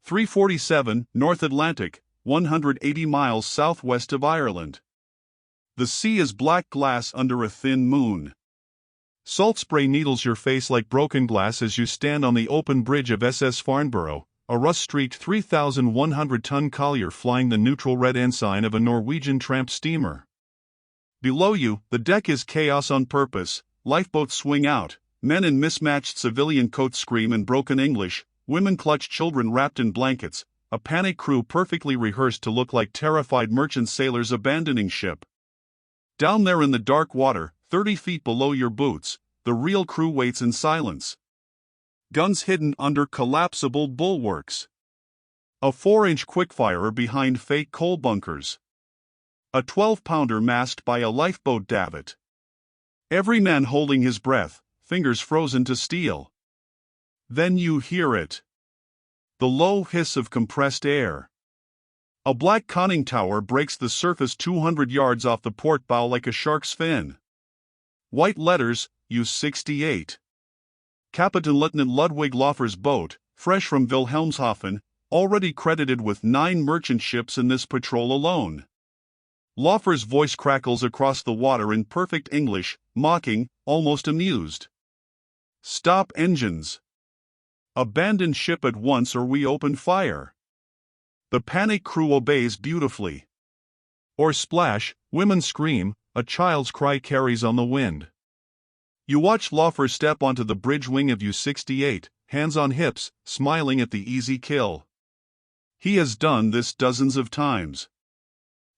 347, North Atlantic, 180 miles southwest of Ireland. The sea is black glass under a thin moon. Salt spray needles your face like broken glass as you stand on the open bridge of SS Farnborough, a rust-streaked 3,100-ton collier flying the neutral red ensign of a Norwegian tramp steamer. Below you, the deck is chaos on purpose. Lifeboats swing out, men in mismatched civilian coats scream in broken English, women clutch children wrapped in blankets, a panic crew perfectly rehearsed to look like terrified merchant sailors abandoning ship. Down there in the dark water, 30 feet below your boots, the real crew waits in silence. Guns hidden under collapsible bulwarks. A 4-inch quickfirer behind fake coal bunkers. A 12-pounder masked by a lifeboat davit. Every man holding his breath, fingers frozen to steel. Then you hear it. The low hiss of compressed air. A black conning tower breaks the surface 200 yards off the port bow like a shark's fin. White letters, U-68. Captain Lieutenant Ludwig Laufer's boat, fresh from Wilhelmshaven, already credited with 9 merchant ships in this patrol alone. Laufer's voice crackles across the water in perfect English, mocking, almost amused. Stop engines. Abandon ship at once or we open fire. The panic crew obeys beautifully. Or splash, women scream, a child's cry carries on the wind. You watch Laufer step onto the bridge wing of U-68, hands on hips, smiling at the easy kill. He has done this dozens of times.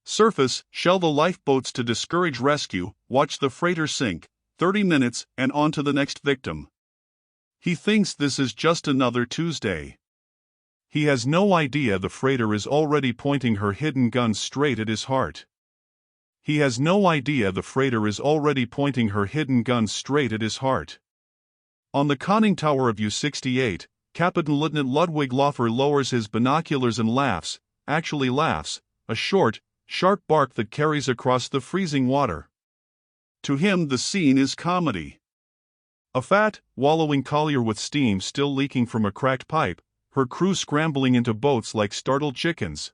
Surface, shell the lifeboats to discourage rescue, watch the freighter sink, 30 minutes and on to the next victim. He thinks this is just another Tuesday. He has no idea the freighter is already pointing her hidden gun straight at his heart. He has no idea the freighter is already pointing her hidden gun straight at his heart. On the conning tower of U-68, Captain Lieutenant Ludwig Laufer lowers his binoculars and laughs, actually laughs, a short, sharp bark that carries across the freezing water. To him the scene is comedy. A fat, wallowing collier with steam still leaking from a cracked pipe, her crew scrambling into boats like startled chickens.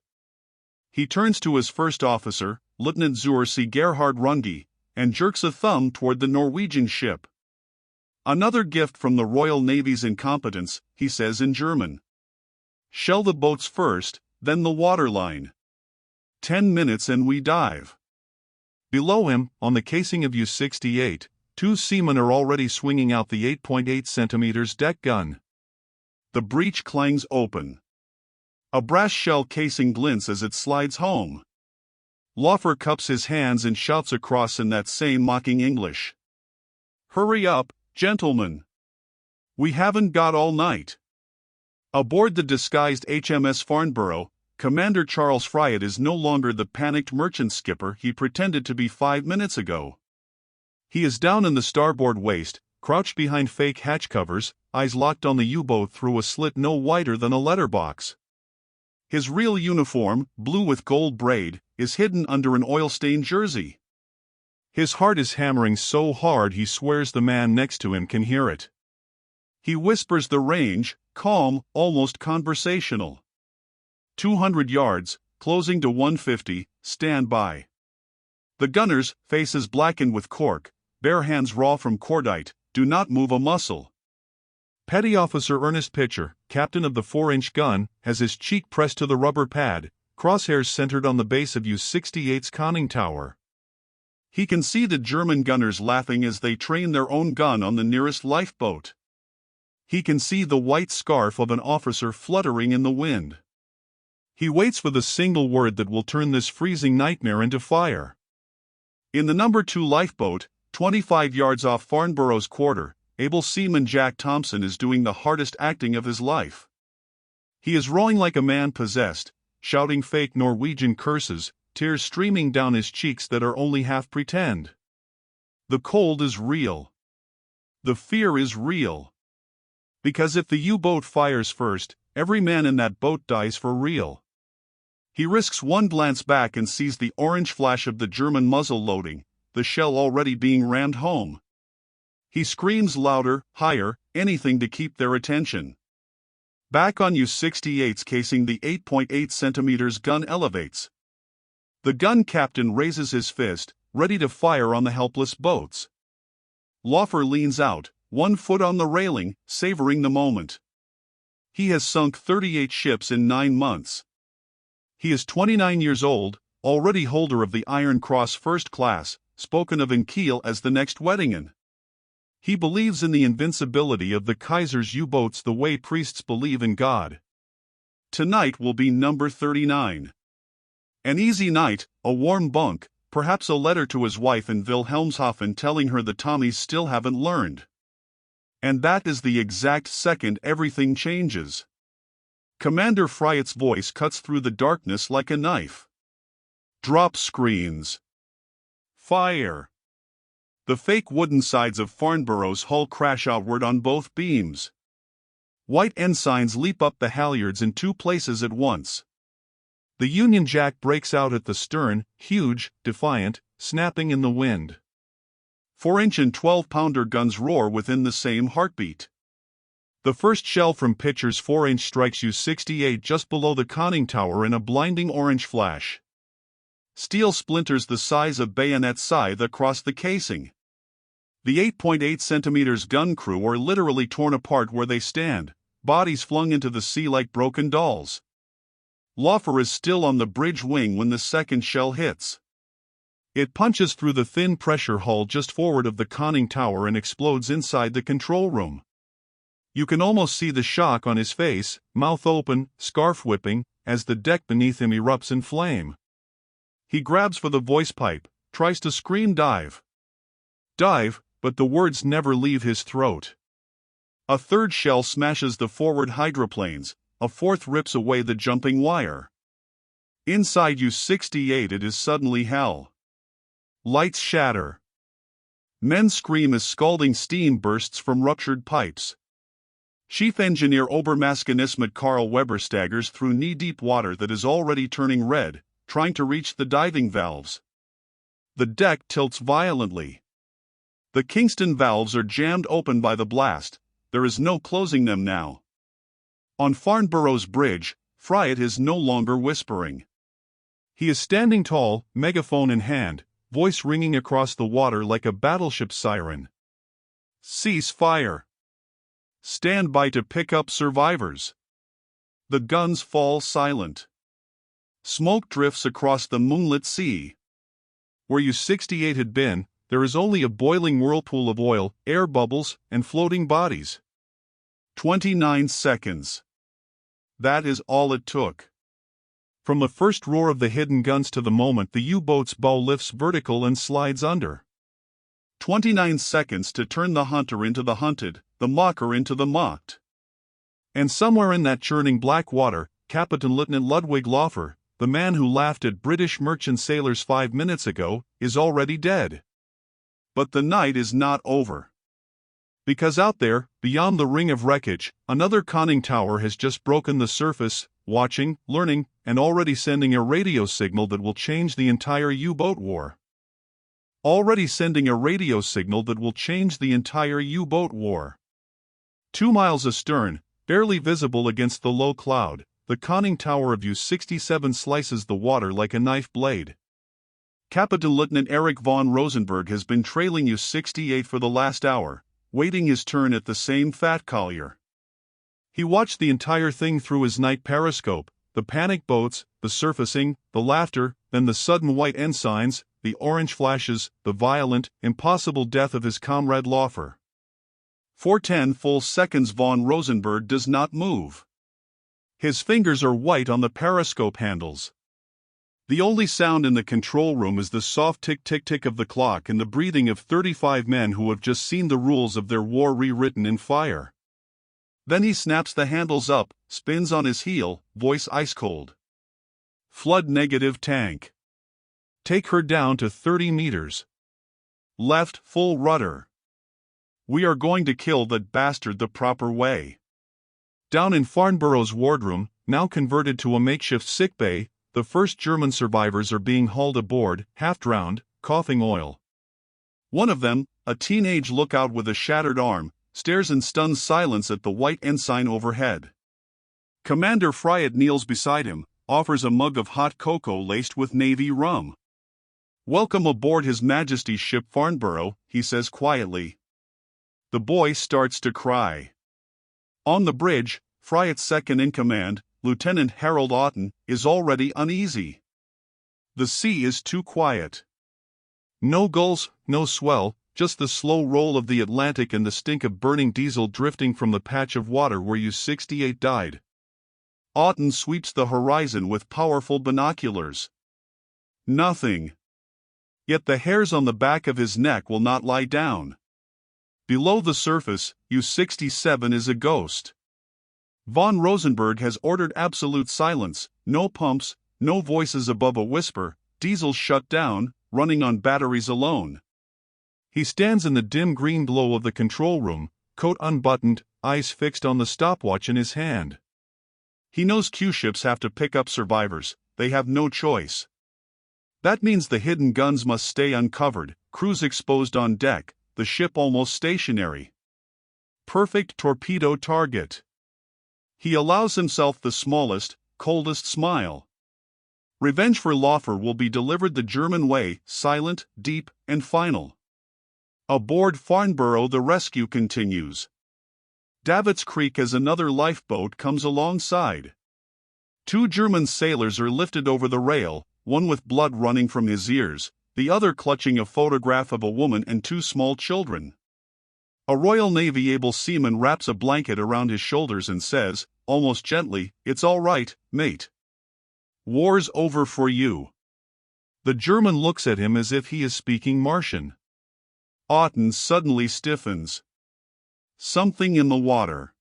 He turns to his first officer, Lieutenant Zur C. Gerhard Runge, and jerks a thumb toward the Norwegian ship. Another gift from the Royal Navy's incompetence, he says in German. Shell the boats first, then the waterline. 10 minutes and we dive. Below him, on the casing of U-68, 2 seamen are already swinging out the 8.8 centimeters deck gun. The breech clangs open. A brass shell casing glints as it slides home. Laufer cups his hands and shouts across in that same mocking English. Hurry up, gentlemen. We haven't got all night. Aboard the disguised HMS Farnborough, Commander Charles Fryatt is no longer the panicked merchant skipper he pretended to be 5 minutes ago. He is down in the starboard waist, crouched behind fake hatch covers, eyes locked on the U-boat through a slit no wider than a letterbox. His real uniform, blue with gold braid, is hidden under an oil-stained jersey. His heart is hammering so hard he swears the man next to him can hear it. He whispers the range, calm, almost conversational. 200 yards, closing to 150, stand by. The gunners, faces blackened with cork, bare hands raw from cordite, do not move a muscle. Petty Officer Ernest Pitcher, captain of the 4-inch gun, has his cheek pressed to the rubber pad, crosshairs centered on the base of U-68's conning tower. He can see the German gunners laughing as they train their own gun on the nearest lifeboat. He can see the white scarf of an officer fluttering in the wind. He waits for the single word that will turn this freezing nightmare into fire. In the number 2 lifeboat, 25 yards off Farnborough's quarter, able seaman Jack Thompson is doing the hardest acting of his life. He is rowing like a man possessed, shouting fake Norwegian curses, tears streaming down his cheeks that are only half pretend. The cold is real. The fear is real. Because if the U-boat fires first, every man in that boat dies for real. He risks one glance back and sees the orange flash of the German muzzle loading, the shell already being rammed home. He screams louder, higher, anything to keep their attention. Back on U-68's casing, the 8.8 centimeters gun elevates. The gun captain raises his fist, ready to fire on the helpless boats. Laufer leans out, 1 foot on the railing, savoring the moment. He has sunk 38 ships in 9 months. He is 29 years old, already holder of the Iron Cross First Class, spoken of in Kiel as the next Wettingen. He believes in the invincibility of the Kaiser's U-boats the way priests believe in God. Tonight will be number 39. An easy night, a warm bunk, perhaps a letter to his wife in Wilhelmshaven telling her the Tommies still haven't learned. And that is the exact second everything changes. Commander Fryatt's voice cuts through the darkness like a knife. Drop screens. Fire. The fake wooden sides of Farnborough's hull crash outward on both beams. White ensigns leap up the halyards in 2 places at once. The Union Jack breaks out at the stern, huge, defiant, snapping in the wind. 4-inch and 12-pounder guns roar within the same heartbeat. The first shell from Pitcher's 4-inch strikes U-68 just below the conning tower in a blinding orange flash. Steel splinters the size of bayonet scythe across the casing. The 8.8 centimeters gun crew are literally torn apart where they stand, bodies flung into the sea like broken dolls. Laufer is still on the bridge wing when the second shell hits. It punches through the thin pressure hull just forward of the conning tower and explodes inside the control room. You can almost see the shock on his face, mouth open, scarf whipping, as the deck beneath him erupts in flame. He grabs for the voice pipe, tries to scream dive. Dive, but the words never leave his throat. A third shell smashes the forward hydroplanes, a fourth rips away the jumping wire. Inside U-68 it is suddenly hell. Lights shatter. Men scream as scalding steam bursts from ruptured pipes. Chief Engineer Obermaschinismit Karl Weber staggers through knee-deep water that is already turning red, trying to reach the diving valves. The deck tilts violently. The Kingston valves are jammed open by the blast, there is no closing them now. On Farnborough's bridge, Fryatt is no longer whispering. He is standing tall, megaphone in hand, voice ringing across the water like a battleship siren. Cease fire. Stand by to pick up survivors. The guns fall silent. Smoke drifts across the moonlit sea. Where U-68 had been, there is only a boiling whirlpool of oil, air bubbles, and floating bodies. 29 seconds. That is all it took. From the first roar of the hidden guns to the moment the U-boat's bow lifts vertical and slides under. 29 seconds to turn the hunter into the hunted, the mocker into the mocked. And somewhere in that churning black water, Captain Lieutenant Ludwig Laufer, the man who laughed at British merchant sailors 5 minutes ago, is already dead. But the night is not over. Because out there, beyond the ring of wreckage, another conning tower has just broken the surface, watching, learning, and already sending a radio signal that will change the entire U-boat war. Already sending a radio signal that will change the entire U-boat war. 2 miles astern, barely visible against the low cloud, the conning tower of U-67 slices the water like a knife blade. Captain Lieutenant Erich von Rosenberg has been trailing U-68 for the last hour, waiting his turn at the same fat collier. He watched the entire thing through his night periscope, the panic boats, the surfacing, the laughter, then the sudden white ensigns, the orange flashes, the violent, impossible death of his comrade Laufer. For 10 full seconds von Rosenberg does not move. His fingers are white on the periscope handles. The only sound in the control room is the soft tick-tick-tick of the clock and the breathing of 35 men who have just seen the rules of their war rewritten in fire. Then he snaps the handles up, spins on his heel, voice ice-cold. Flood negative tank. Take her down to 30 meters. Left full rudder. We are going to kill that bastard the proper way. Down in Farnborough's wardroom, now converted to a makeshift sickbay, the first German survivors are being hauled aboard, half-drowned, coughing oil. One of them, a teenage lookout with a shattered arm, stares in stunned silence at the White Ensign overhead. Commander Fryatt kneels beside him, offers a mug of hot cocoa laced with Navy rum. "Welcome aboard His Majesty's ship Farnborough," he says quietly. The boy starts to cry. On the bridge, Fryatt's second-in-command, Lieutenant Harold Oughton, is already uneasy. The sea is too quiet. No gulls, no swell, just the slow roll of the Atlantic and the stink of burning diesel drifting from the patch of water where U-68 died. Oughton sweeps the horizon with powerful binoculars. Nothing. Yet the hairs on the back of his neck will not lie down. Below the surface, U-67 is a ghost. Von Rosenberg has ordered absolute silence, no pumps, no voices above a whisper, diesel shut down, running on batteries alone. He stands in the dim green glow of the control room, coat unbuttoned, eyes fixed on the stopwatch in his hand. He knows Q-ships have to pick up survivors, they have no choice. That means the hidden guns must stay uncovered, crews exposed on deck, the ship almost stationary. Perfect torpedo target. He allows himself the smallest, coldest smile. Revenge for Laufer will be delivered the German way, silent, deep, and final. Aboard Farnborough the rescue continues. Davits Creek as another lifeboat comes alongside. 2 German sailors are lifted over the rail, one with blood running from his ears, the other clutching a photograph of a woman and 2 small children. A Royal Navy able seaman wraps a blanket around his shoulders and says, almost gently, "It's all right, mate. War's over for you." The German looks at him as if he is speaking Martian. Oughton suddenly stiffens. Something in the water.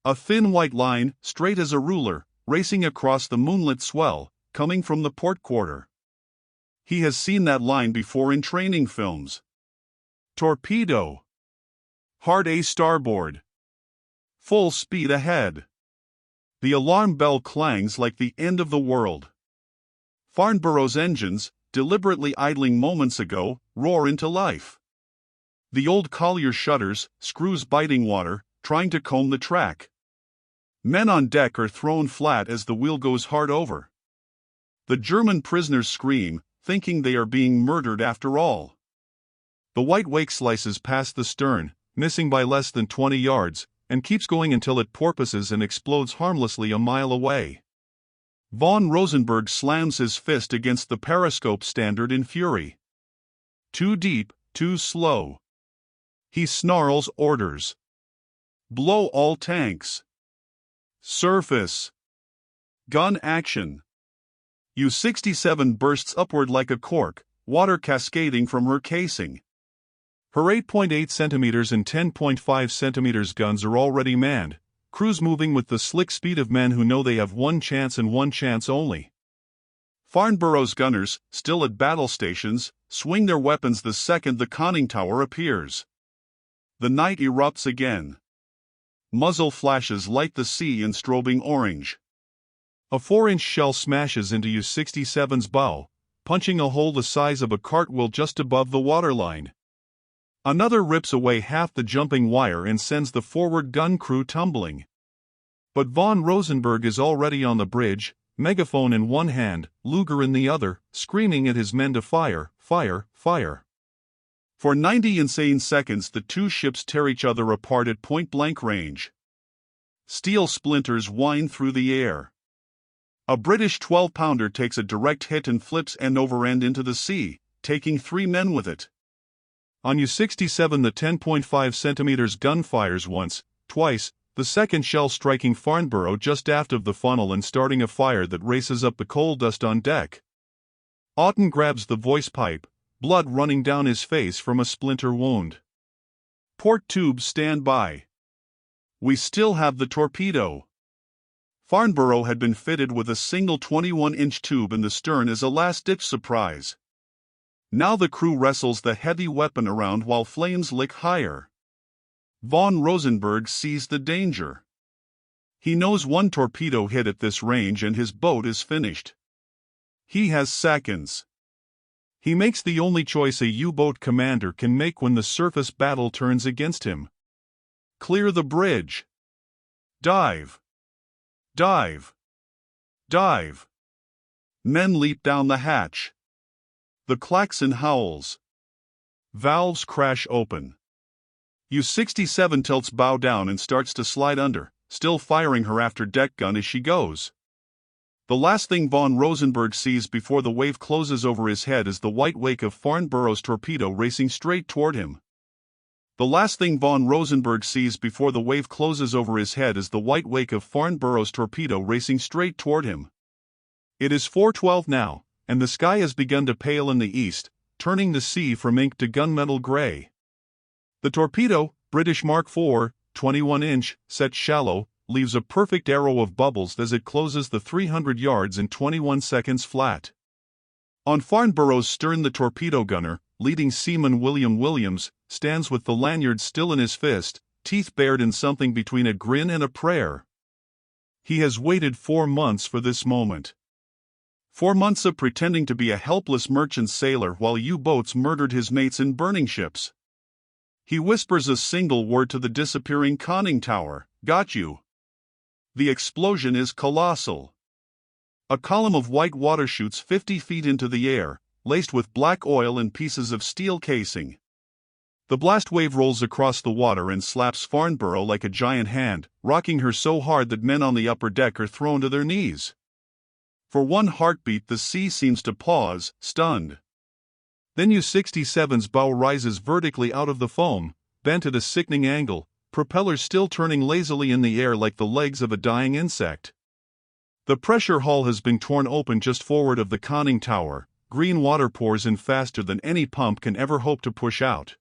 A thin white line, straight as a ruler, racing across the moonlit swell, coming from the port quarter. He has seen that line before in training films. Torpedo. Hard A starboard. Full speed ahead. The alarm bell clangs like the end of the world. Farnborough's engines, deliberately idling moments ago, roar into life. The old collier shudders, screws biting water, trying to comb the track. Men on deck are thrown flat as the wheel goes hard over. The German prisoners scream, thinking they are being murdered after all. The white wake slices past the stern, missing by less than 20 yards, and keeps going until it porpoises and explodes harmlessly a mile away. Von Rosenberg slams his fist against the periscope standard in fury. Too deep, too slow. He snarls orders. Blow all tanks. Surface. Gun action. U-67 bursts upward like a cork, water cascading from her casing. Her 8.8 centimeters and 10.5 centimeters guns are already manned, crews moving with the slick speed of men who know they have one chance and one chance only. Farnborough's gunners, still at battle stations, swing their weapons the second the conning tower appears. The night erupts again. Muzzle flashes light the sea in strobing orange. A 4-inch shell smashes into U-67's bow, punching a hole the size of a cartwheel just above the waterline. Another rips away half the jumping wire and sends the forward gun crew tumbling. But von Rosenberg is already on the bridge, megaphone in one hand, Luger in the other, screaming at his men to fire, fire, fire. For 90 insane seconds the 2 ships tear each other apart at point-blank range. Steel splinters whine through the air. A British 12-pounder takes a direct hit and flips end over end into the sea, taking 3 men with it. On U-67 the 10.5 centimeters gun fires once, twice, the second shell striking Farnborough just aft of the funnel and starting a fire that races up the coal dust on deck. Oughton grabs the voice pipe, blood running down his face from a splinter wound. Port tubes stand by. We still have the torpedo. Farnborough had been fitted with a single 21-inch tube in the stern as a last-ditch surprise. Now the crew wrestles the heavy weapon around while flames lick higher. Von Rosenberg sees the danger. He knows one torpedo hit at this range and his boat is finished. He has seconds. He makes the only choice a U-boat commander can make when the surface battle turns against him. Clear the bridge. Dive. Dive! Dive! Men leap down the hatch. The klaxon howls. Valves crash open. U-67 tilts bow down and starts to slide under, still firing her after-deck gun as she goes. The last thing von Rosenberg sees before the wave closes over his head is the white wake of Farnborough's torpedo racing straight toward him. The last thing von Rosenberg sees before the wave closes over his head is the white wake of Farnborough's torpedo racing straight toward him. It is 4:12 now, and the sky has begun to pale in the east, turning the sea from ink to gunmetal gray. The torpedo, British Mark IV, 21-inch, set shallow, leaves a perfect arrow of bubbles as it closes the 300 yards in 21 seconds flat. On Farnborough's stern, the torpedo gunner, leading seaman William Williams, stands with the lanyard still in his fist, teeth bared in something between a grin and a prayer. He has waited 4 months for this moment. 4 months of pretending to be a helpless merchant sailor while U-boats murdered his mates in burning ships. He whispers a single word to the disappearing conning tower, "Got you." The explosion is colossal. A column of white water shoots 50 feet into the air, laced with black oil and pieces of steel casing. The blast wave rolls across the water and slaps Farnborough like a giant hand, rocking her so hard that men on the upper deck are thrown to their knees. For one heartbeat the sea seems to pause, stunned. Then U-67's bow rises vertically out of the foam, bent at a sickening angle, propellers still turning lazily in the air like the legs of a dying insect. The pressure hull has been torn open just forward of the conning tower. Green water pours in faster than any pump can ever hope to push out.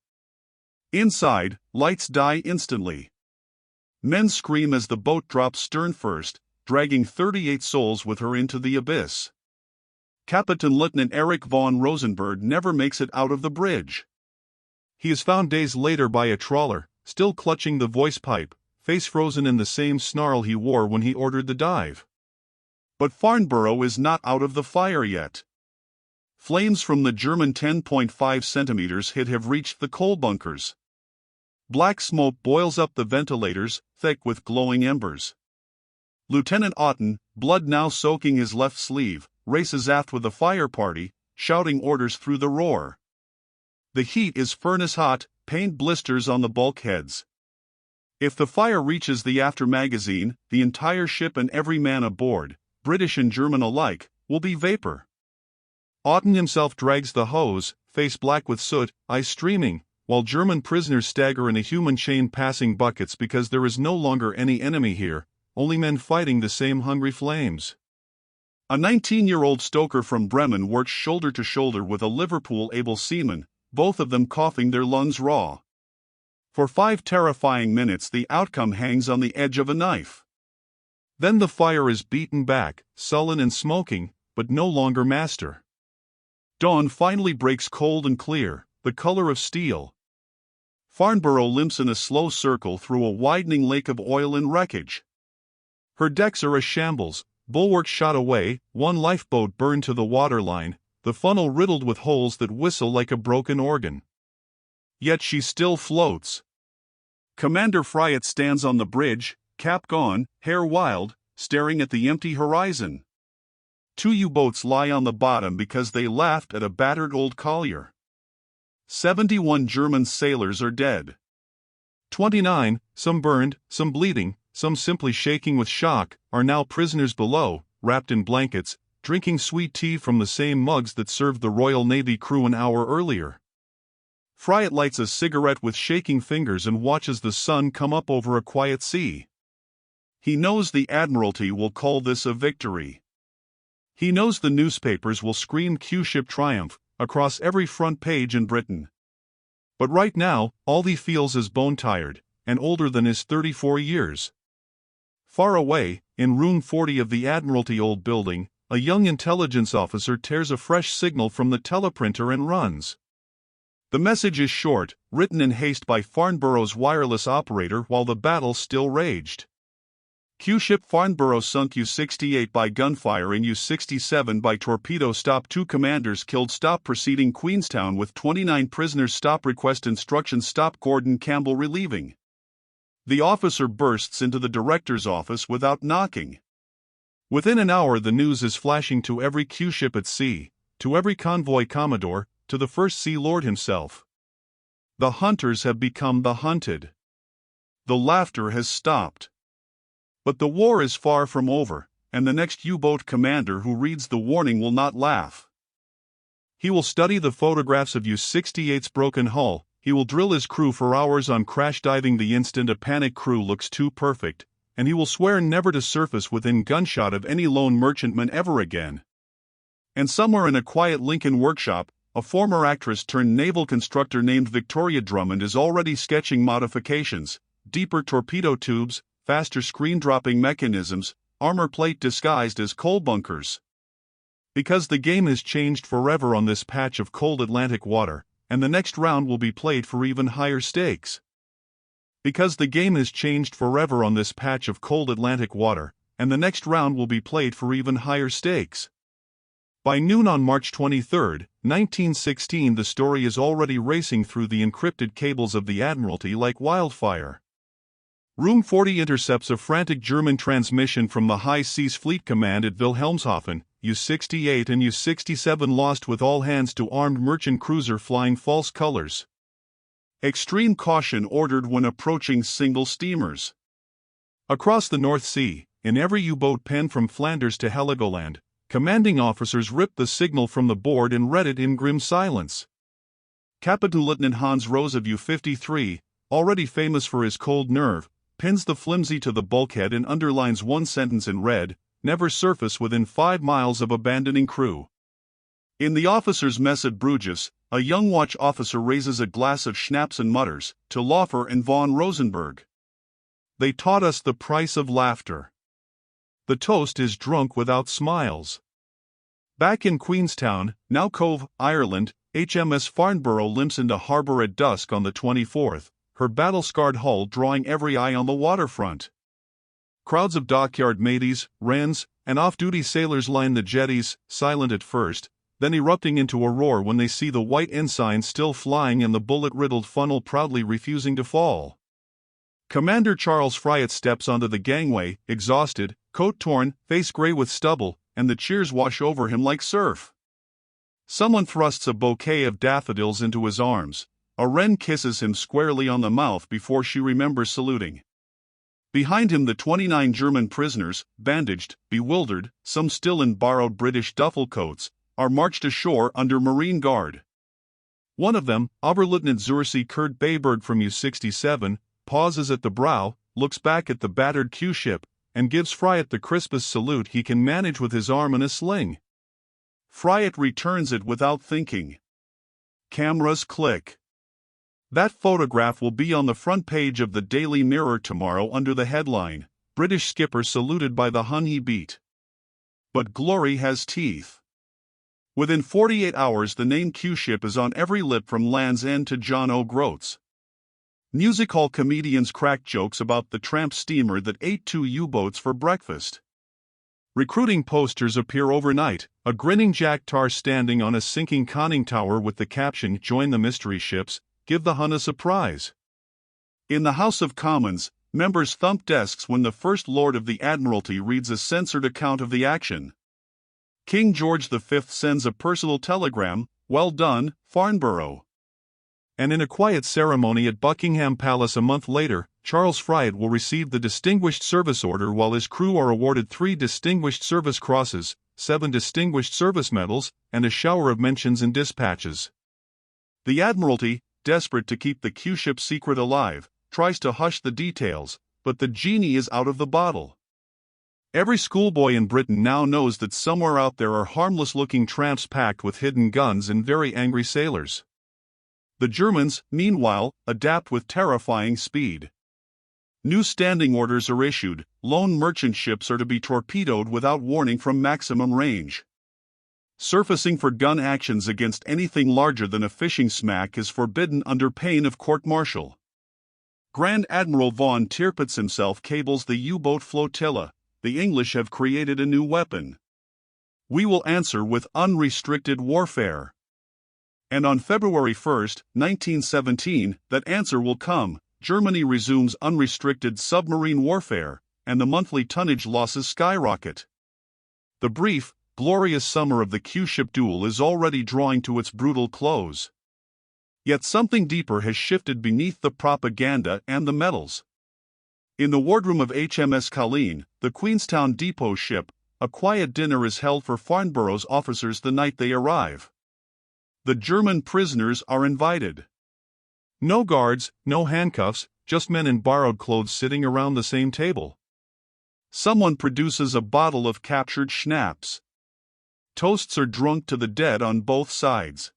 Inside, lights die instantly. Men scream as the boat drops stern first, dragging 38 souls with her into the abyss. Captain Lieutenant Erich von Rosenberg never makes it out of the bridge. He is found days later by a trawler, still clutching the voice pipe, face frozen in the same snarl he wore when he ordered the dive. But Farnborough is not out of the fire yet. Flames from the German 10.5 centimeters hit have reached the coal bunkers. Black smoke boils up the ventilators, thick with glowing embers. Lieutenant Otten, blood now soaking his left sleeve, races aft with the fire party, shouting orders through the roar. The heat is furnace hot, paint blisters on the bulkheads. If the fire reaches the after magazine, the entire ship and every man aboard, British and German alike, will be vapor. Otten himself drags the hose, face black with soot, eyes streaming, while German prisoners stagger in a human chain passing buckets because there is no longer any enemy here, only men fighting the same hungry flames. A 19-year-old stoker from Bremen works shoulder to shoulder with a Liverpool able seaman, both of them coughing their lungs raw. For 5 terrifying minutes the outcome hangs on the edge of a knife. Then the fire is beaten back, sullen and smoking, but no longer master. Dawn finally breaks cold and clear, the color of steel. Farnborough limps in a slow circle through a widening lake of oil and wreckage. Her decks are a shambles, bulwarks shot away, one lifeboat burned to the waterline, the funnel riddled with holes that whistle like a broken organ. Yet she still floats. Commander Fryatt stands on the bridge, cap gone, hair wild, staring at the empty horizon. 2 U-boats lie on the bottom because they laughed at a battered old collier. 71 German sailors are dead. 29, some burned, some bleeding, some simply shaking with shock, are now prisoners below, wrapped in blankets, drinking sweet tea from the same mugs that served the Royal Navy crew an hour earlier. Fryatt lights a cigarette with shaking fingers and watches the sun come up over a quiet sea. He knows the Admiralty will call this a victory. He knows the newspapers will scream Q-ship triumph across every front page in Britain. But right now, all he feels is bone-tired, and older than his 34 years. Far away, in room 40 of the Admiralty Old Building, a young intelligence officer tears a fresh signal from the teleprinter and runs. The message is short, written in haste by Farnborough's wireless operator while the battle still raged. Q-ship Farnborough sunk U-68 by gunfire and U-67 by torpedo. Stop 2 commanders killed. Stop proceeding Queenstown with 29 prisoners. Stop request instructions. Stop Gordon Campbell relieving. The officer bursts into the director's office without knocking. Within an hour the news is flashing to every Q-ship at sea, to every convoy commodore, to the First Sea Lord himself. The hunters have become the hunted. The laughter has stopped. But the war is far from over, and the next U-boat commander who reads the warning will not laugh. He will study the photographs of U-68's broken hull, he will drill his crew for hours on crash diving the instant a panic crew looks too perfect, and he will swear never to surface within gunshot of any lone merchantman ever again. And somewhere in a quiet Lincoln workshop, a former actress turned naval constructor named Victoria Drummond is already sketching modifications, deeper torpedo tubes, faster screen-dropping mechanisms, armor plate disguised as coal bunkers. Because the game has changed forever on this patch of cold Atlantic water, and the next round will be played for even higher stakes. Because the game has changed forever on this patch of cold Atlantic water, and the next round will be played for even higher stakes. By noon on March 23, 1916, the story is already racing through the encrypted cables of the Admiralty like wildfire. Room 40 intercepts a frantic German transmission from the High Seas Fleet Command at Wilhelmshaven. U-68 and U-67 lost with all hands to armed merchant cruiser flying false colors. Extreme caution ordered when approaching single steamers. Across the North Sea, in every U-boat pen from Flanders to Heligoland, commanding officers ripped the signal from the board and read it in grim silence. Captain Lieutenant Hans Rose of U-53, already famous for his cold nerve, pins the flimsy to the bulkhead and underlines one sentence in red: never surface within 5 miles of abandoning crew. In the officers' mess at Bruges, a young watch officer raises a glass of schnapps and mutters, "To Laufer and von Rosenberg. They taught us the price of laughter." The toast is drunk without smiles. Back in Queenstown, now Cove, Ireland, HMS Farnborough limps into harbor at dusk on the 24th, her battle-scarred hull drawing every eye on the waterfront. Crowds of dockyard mateys, wrens, and off-duty sailors line the jetties, silent at first, then erupting into a roar when they see the White Ensign still flying and the bullet-riddled funnel proudly refusing to fall. Commander Charles Fryatt steps onto the gangway, exhausted, coat torn, face gray with stubble, and the cheers wash over him like surf. Someone thrusts a bouquet of daffodils into his arms. A wren kisses him squarely on the mouth before she remembers saluting. Behind him the 29 German prisoners, bandaged, bewildered, some still in borrowed British duffel coats, are marched ashore under Marine Guard. One of them, Oberleutnant Zursi Kurt Bayberg from U-67, pauses at the brow, looks back at the battered Q-ship, and gives Fryatt the crispest salute he can manage with his arm in a sling. Fryatt returns it without thinking. Cameras click. That photograph will be on the front page of the Daily Mirror tomorrow under the headline, "British Skipper Saluted by the Hun He Beat." But glory has teeth. Within 48 hours the name Q-ship is on every lip from Land's End to John O'Groats. Music hall comedians crack jokes about the tramp steamer that ate 2 U-boats for breakfast. Recruiting posters appear overnight, a grinning Jack Tar standing on a sinking conning tower with the caption, "Join the mystery ships, give the Hun a surprise." In the House of Commons, members thump desks when the First Lord of the Admiralty reads a censored account of the action. King George V sends a personal telegram, "Well done, Farnborough." And in a quiet ceremony at Buckingham Palace a month later, Charles Fryatt will receive the Distinguished Service Order while his crew are awarded 3 Distinguished Service Crosses, 7 Distinguished Service Medals, and a shower of mentions and dispatches. The Admiralty, desperate to keep the Q-ship secret alive, tries to hush the details, but the genie is out of the bottle. Every schoolboy in Britain now knows that somewhere out there are harmless-looking tramps packed with hidden guns and very angry sailors. The Germans, meanwhile, adapt with terrifying speed. New standing orders are issued: lone merchant ships are to be torpedoed without warning from maximum range. Surfacing for gun actions against anything larger than a fishing smack is forbidden under pain of court-martial. Grand Admiral von Tirpitz himself cables the U-boat flotilla: "The English have created a new weapon. We will answer with unrestricted warfare." And on February 1, 1917, that answer will come. Germany resumes unrestricted submarine warfare, and the monthly tonnage losses skyrocket. The brief, glorious summer of the Q-ship duel is already drawing to its brutal close. Yet something deeper has shifted beneath the propaganda and the medals. In the wardroom of HMS Collier, the Queenstown depot ship, a quiet dinner is held for Farnborough's officers the night they arrive. The German prisoners are invited. No guards, no handcuffs, just men in borrowed clothes sitting around the same table. Someone produces a bottle of captured schnapps. Toasts are drunk to the dead on both sides.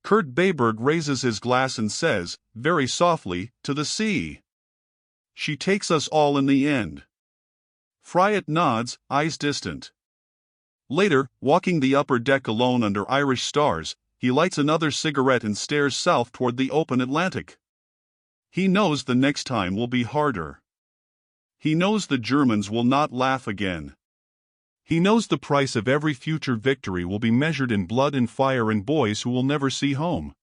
Kurt Bayberg raises his glass and says, very softly, to the sea. She takes us all in the end. Fryatt nods, eyes distant. Later, walking the upper deck alone under Irish stars, he lights another cigarette and stares south toward the open Atlantic. He knows the next time will be harder. He knows the Germans will not laugh again. He knows the price of every future victory will be measured in blood and fire and boys who will never see home.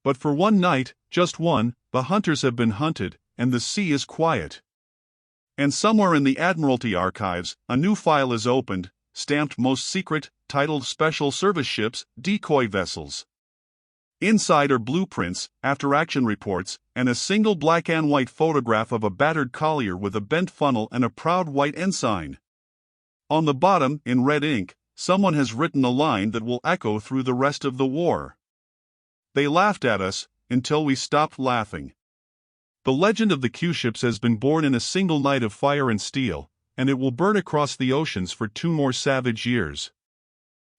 But for one night, just one, the hunters have been hunted, and the sea is quiet. And somewhere in the Admiralty archives, a new file is opened, stamped Most Secret, titled Special Service Ships, Decoy Vessels. Inside are blueprints, after-action reports, and a single black and white photograph of a battered collier with a bent funnel and a proud White Ensign. On the bottom, in red ink, someone has written a line that will echo through the rest of the war. They laughed at us, until we stopped laughing. The legend of the Q-ships has been born in a single night of fire and steel, and it will burn across the oceans for 2 more savage years.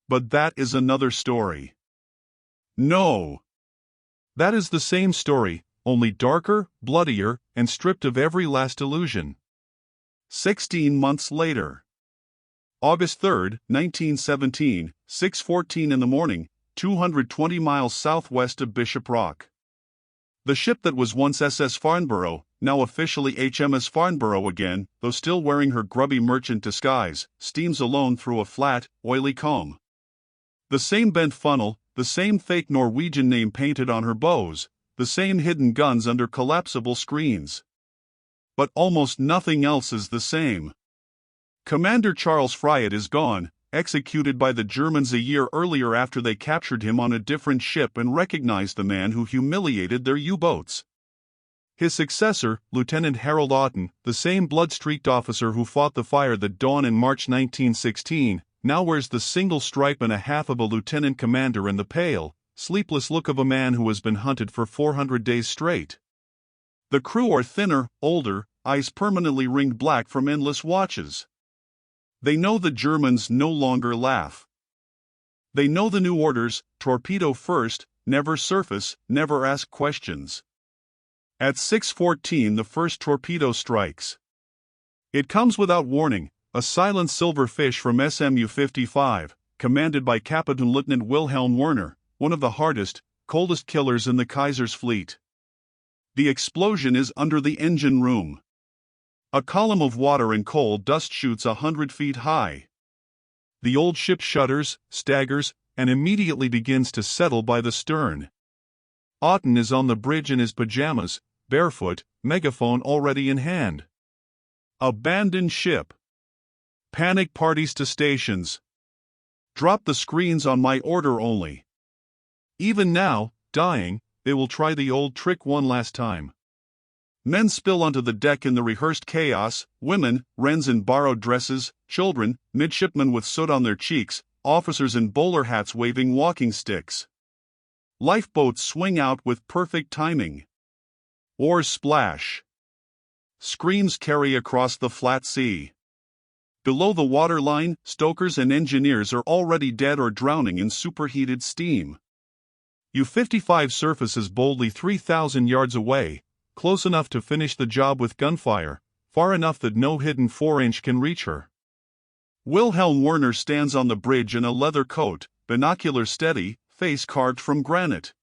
But that is another story. No. That is the same story, only darker, bloodier, and stripped of every last illusion. 16 months later. August 3, 1917, 6:14 in the morning, 220 miles southwest of Bishop Rock. The ship that was once SS Farnborough, now officially HMS Farnborough again, though still wearing her grubby merchant disguise, steams alone through a flat, oily calm. The same bent funnel, the same fake Norwegian name painted on her bows, the same hidden guns under collapsible screens. But almost nothing else is the same. Commander Charles Fryatt is gone, executed by the Germans a year earlier after they captured him on a different ship and recognized the man who humiliated their U-boats. His successor, Lieutenant Harold Oughton, the same blood-streaked officer who fought the fire that dawn in March 1916, now wears the single stripe and a half of a lieutenant commander and the pale, sleepless look of a man who has been hunted for 400 days straight. The crew are thinner, older, eyes permanently ringed black from endless watches. They know the Germans no longer laugh. They know the new orders: torpedo first, never surface, never ask questions. At 6:14 the first torpedo strikes. It comes without warning, a silent silver fish from SMU 55, commanded by Captain Lieutenant Wilhelm Werner, one of the hardest, coldest killers in the Kaiser's fleet. The explosion is under the engine room. A column of water and coal dust shoots 100 feet high. The old ship shudders, staggers, and immediately begins to settle by the stern. Oughton is on the bridge in his pajamas, barefoot, megaphone already in hand. Abandon ship. Panic parties to stations. Drop the screens on my order only. Even now, dying, they will try the old trick one last time. Men spill onto the deck in the rehearsed chaos, women, wrens in borrowed dresses, children, midshipmen with soot on their cheeks, officers in bowler hats waving walking sticks. Lifeboats swing out with perfect timing. Oars splash. Screams carry across the flat sea. Below the waterline, stokers and engineers are already dead or drowning in superheated steam. U-55 surfaces boldly 3,000 yards away, close enough to finish the job with gunfire, far enough that no hidden 4-inch can reach her. Wilhelm Werner stands on the bridge in a leather coat, binocular steady, face carved from granite.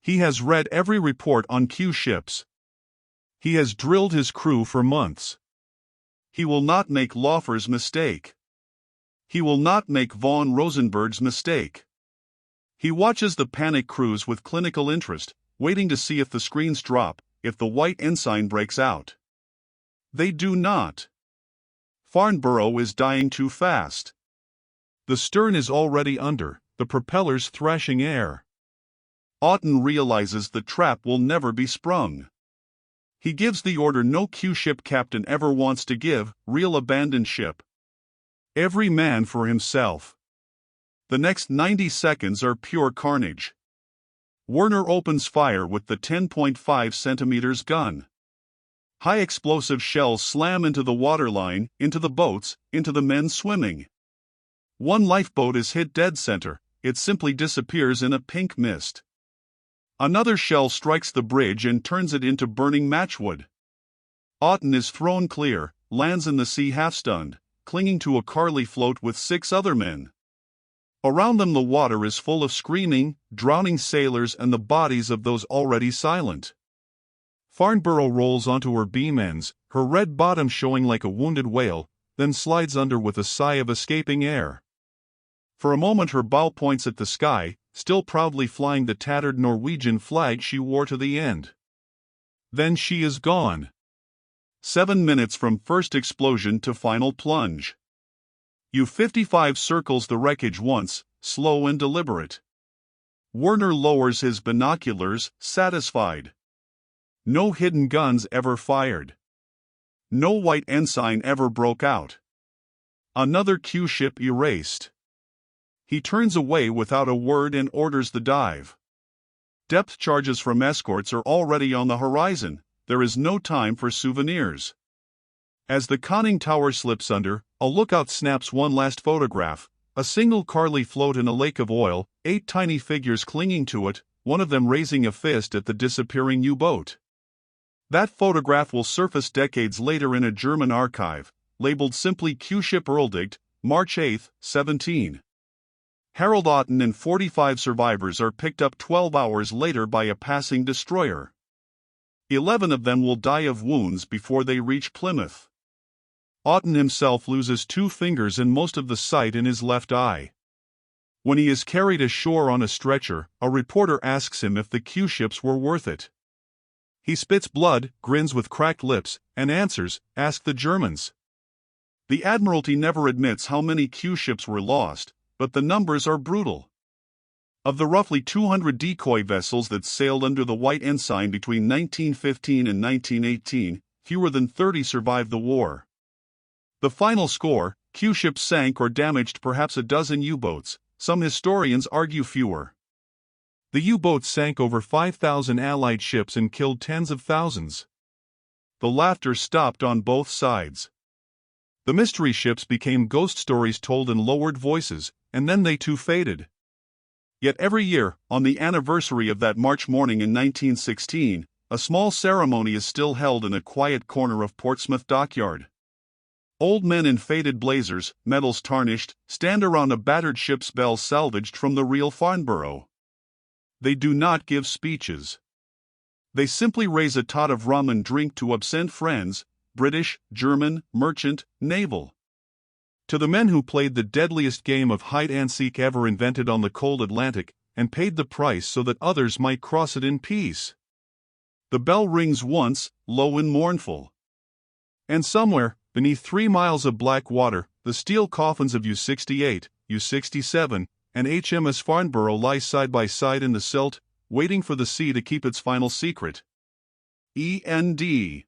He has read every report on Q ships. He has drilled his crew for months. He will not make Laufer's mistake. He will not make von Rosenberg's mistake. He watches the panic crews with clinical interest, waiting to see if the screens drop, if the White Ensign breaks out. They do not. Farnborough is dying too fast. The stern is already under, the propellers thrashing air. Oughton realizes the trap will never be sprung. He gives the order no Q-ship captain ever wants to give: real abandon ship. Every man for himself. The next 90 seconds are pure carnage. Werner opens fire with the 10.5 cm gun. High explosive shells slam into the waterline, into the boats, into the men swimming. One lifeboat is hit dead center, it simply disappears in a pink mist. Another shell strikes the bridge and turns it into burning matchwood. Oughton is thrown clear, lands in the sea half-stunned, clinging to a Carly float with 6 other men. Around them the water is full of screaming, drowning sailors and the bodies of those already silent. Farnborough rolls onto her beam ends, her red bottom showing like a wounded whale, then slides under with a sigh of escaping air. For a moment her bow points at the sky, still proudly flying the tattered Norwegian flag she wore to the end. Then she is gone. 7 minutes from first explosion to final plunge. U-55 circles the wreckage once, slow and deliberate. Werner lowers his binoculars, satisfied. No hidden guns ever fired. No White Ensign ever broke out. Another Q-ship erased. He turns away without a word and orders the dive. Depth charges from escorts are already on the horizon, there is no time for souvenirs. As the conning tower slips under, a lookout snaps one last photograph, a single Carly float in a lake of oil, 8 tiny figures clinging to it, one of them raising a fist at the disappearing U-boat. That photograph will surface decades later in a German archive, labeled simply Q-ship Erledigt, March 8, 17. Harold Oughton and 45 survivors are picked up 12 hours later by a passing destroyer. 11 of them will die of wounds before they reach Plymouth. Oughton himself loses 2 fingers and most of the sight in his left eye. When he is carried ashore on a stretcher, a reporter asks him if the Q-ships were worth it. He spits blood, grins with cracked lips, and answers, "Ask the Germans." The Admiralty never admits how many Q-ships were lost, but the numbers are brutal. Of the roughly 200 decoy vessels that sailed under the White Ensign between 1915 and 1918, fewer than 30 survived the war. The final score: Q-ships sank or damaged perhaps a dozen U-boats, some historians argue fewer. The U-boats sank over 5,000 Allied ships and killed tens of thousands. The laughter stopped on both sides. The mystery ships became ghost stories told in lowered voices, and then they too faded. Yet every year, on the anniversary of that March morning in 1916, a small ceremony is still held in a quiet corner of Portsmouth dockyard. Old men in faded blazers, medals tarnished, stand around a battered ship's bell salvaged from the real Farnborough. They do not give speeches. They simply raise a tot of rum and drink to absent friends, British, German, merchant, naval. To the men who played the deadliest game of hide and seek ever invented on the cold Atlantic, and paid the price so that others might cross it in peace. The bell rings once, low and mournful. And somewhere, beneath 3 miles of black water, the steel coffins of U-68, U-67, and HMS Farnborough lie side by side in the silt, waiting for the sea to keep its final secret. END